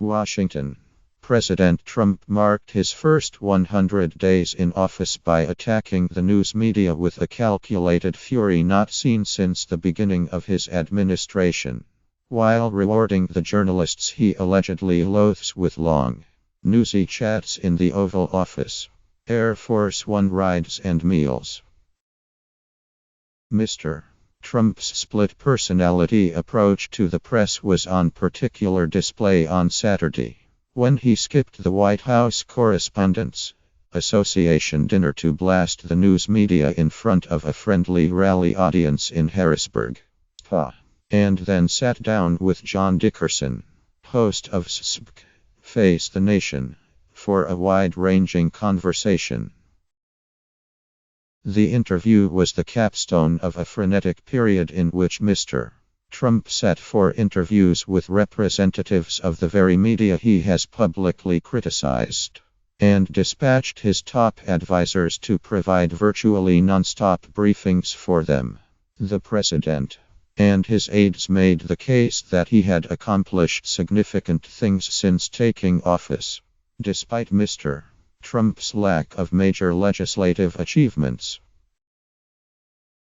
Washington. President Trump marked his first 100 days in office by attacking the news media with a calculated fury not seen since the beginning of his administration, while rewarding the journalists he allegedly loathes with long, newsy chats in the Oval Office, Air Force One rides and meals. Mr. Trump's split personality approach to the press was on particular display on Saturday, when he skipped the White House Correspondents' Association dinner to blast the news media in front of a friendly rally audience in Harrisburg, PA, and then sat down with John Dickerson, host of SBC, Face the Nation, for a wide-ranging conversation. The interview was the capstone of a frenetic period in which Mr. Trump sat for interviews with representatives of the very media he has publicly criticized, and dispatched his top advisors to provide virtually non-stop briefings for them. The president and his aides made the case that he had accomplished significant things since taking office, despite Mr. Trump's lack of major legislative achievements.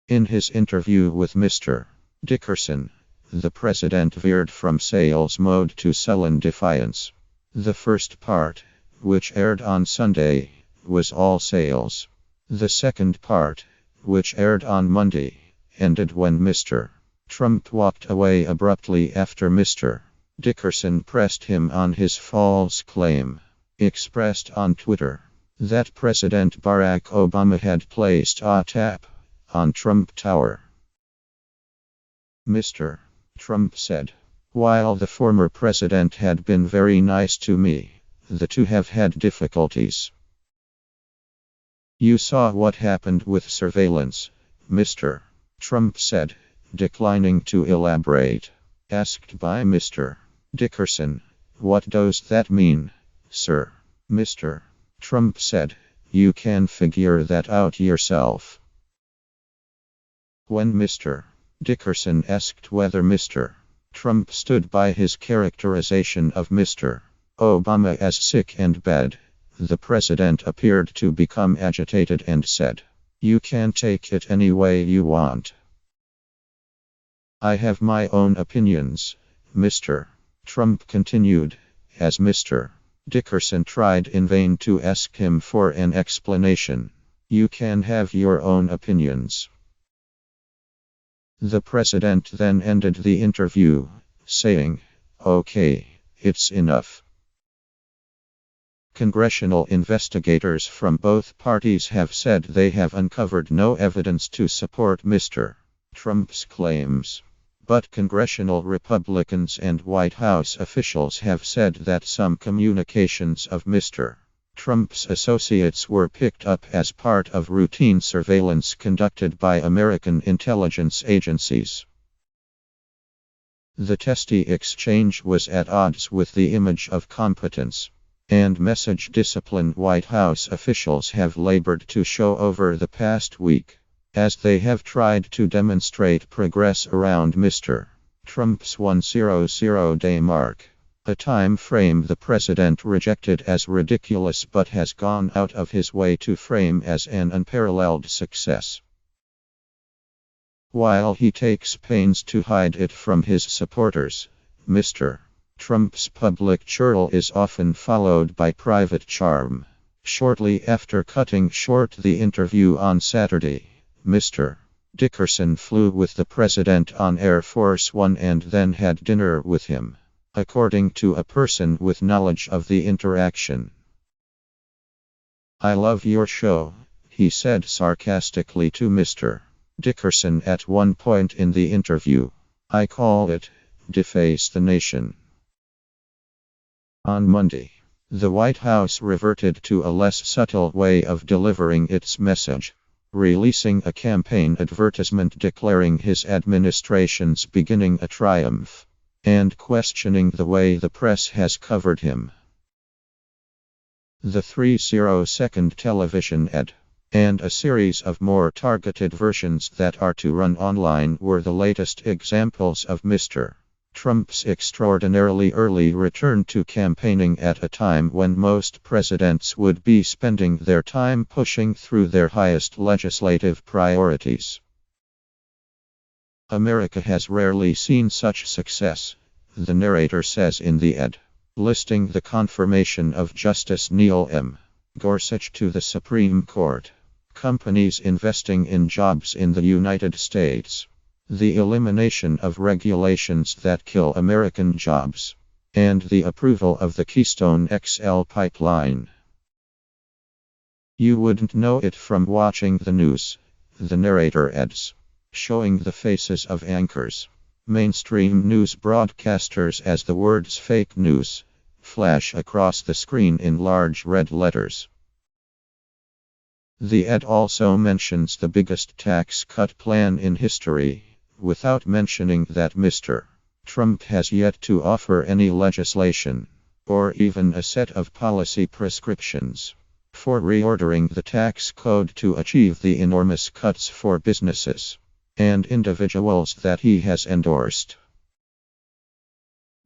In his interview with Mr. Dickerson, the president veered from sales mode to sullen defiance. The first part, which aired on Sunday, was all sales. The second part, which aired on Monday, ended when Mr. Trump walked away abruptly after Mr. Dickerson pressed him on his false claim, expressed on Twitter, that President Barack Obama had placed a tap on Trump Tower. Mr. Trump said, "While the former president had been very nice to me, the two have had difficulties. You saw what happened with surveillance," Mr. Trump said, declining to elaborate. Asked by Mr. Dickerson, "What does that mean, sir?" Mr. Trump said, "You can figure that out yourself." When Mr. Dickerson asked whether Mr. Trump stood by his characterization of Mr. Obama as sick and bad, the president appeared to become agitated and said, "You can take it any way you want. I have my own opinions," Mr. Trump continued, as Mr. Dickerson tried in vain to ask him for an explanation. "You can have your own opinions." The president then ended the interview, saying, "Okay, it's enough." Congressional investigators from both parties have said they have uncovered no evidence to support Mr. Trump's claims. But congressional Republicans and White House officials have said that some communications of Mr. Trump's associates were picked up as part of routine surveillance conducted by American intelligence agencies. The testy exchange was at odds with the image of competence and message discipline White House officials have labored to show over the past week, as they have tried to demonstrate progress around Mr. Trump's 100-day mark, a time frame the president rejected as ridiculous but has gone out of his way to frame as an unparalleled success. While he takes pains to hide it from his supporters, Mr. Trump's public churl is often followed by private charm. Shortly after cutting short the interview on Saturday, Mr. Dickerson flew with the president on Air Force One and then had dinner with him, according to a person with knowledge of the interaction. "I love your show," he said sarcastically to Mr. Dickerson at one point in the interview. "I call it Deface the Nation." On Monday, the White House reverted to a less subtle way of delivering its message, releasing a campaign advertisement declaring his administration's beginning a triumph, and questioning the way the press has covered him. The 30-second television ad, and a series of more targeted versions that are to run online were the latest examples of Mr. Trump's extraordinarily early return to campaigning at a time when most presidents would be spending their time pushing through their highest legislative priorities. America has rarely seen such success, the narrator says in the ed, listing the confirmation of Justice Neil M. Gorsuch to the Supreme Court, companies investing in jobs in the United States, the elimination of regulations that kill American jobs, and the approval of the Keystone XL pipeline. You wouldn't know it from watching the news, the narrator adds, showing the faces of anchors, mainstream news broadcasters as the words fake news flash across the screen in large red letters. The ad also mentions the biggest tax cut plan in history, without mentioning that Mr. Trump has yet to offer any legislation, or even a set of policy prescriptions, for reordering the tax code to achieve the enormous cuts for businesses and individuals that he has endorsed.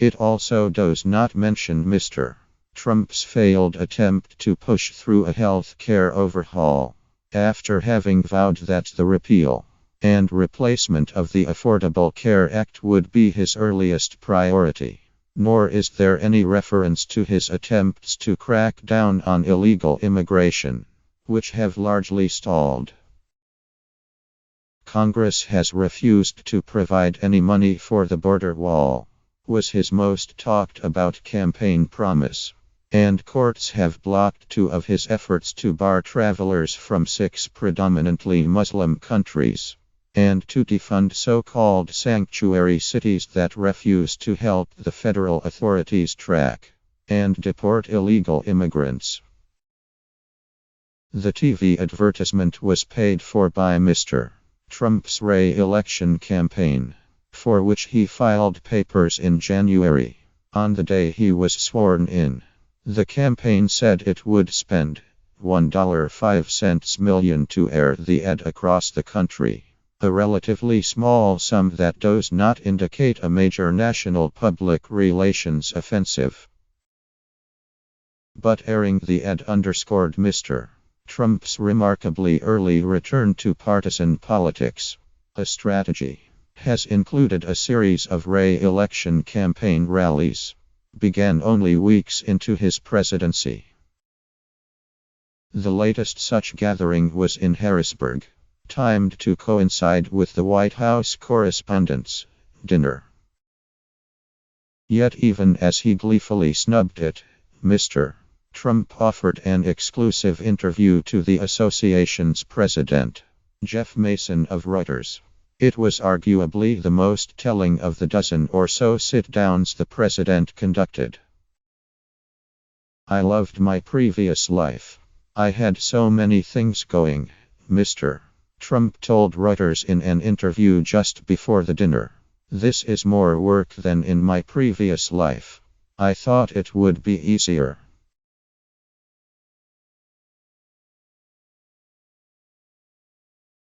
It also does not mention Mr. Trump's failed attempt to push through a health care overhaul, after having vowed that the repeal and replacement of the Affordable Care Act would be his earliest priority, nor is there any reference to his attempts to crack down on illegal immigration, which have largely stalled. Congress has refused to provide any money for the border wall, was his most talked about campaign promise, and courts have blocked 2 of his efforts to bar travelers from 6 predominantly Muslim countries, and to defund so-called sanctuary cities that refuse to help the federal authorities track and deport illegal immigrants. The TV advertisement was paid for by Mr. Trump's re-election campaign, for which he filed papers in January, on the day he was sworn in. The campaign said it would spend $1.05 million to air the ad across the country, a relatively small sum that does not indicate a major national public relations offensive. But airing the ad underscored Mr. Trump's remarkably early return to partisan politics. A strategy has included a series of re-election campaign rallies, began only weeks into his presidency. The latest such gathering was in Harrisburg, timed to coincide with the White House Correspondents' Dinner. Yet even as he gleefully snubbed it, Mr. Trump offered an exclusive interview to the association's president, Jeff Mason of Reuters. It was arguably the most telling of the dozen or so sit-downs the president conducted. "I loved my previous life. I had so many things going," Mr. Trump told Reuters in an interview just before the dinner. "This is more work than in my previous life. I thought it would be easier.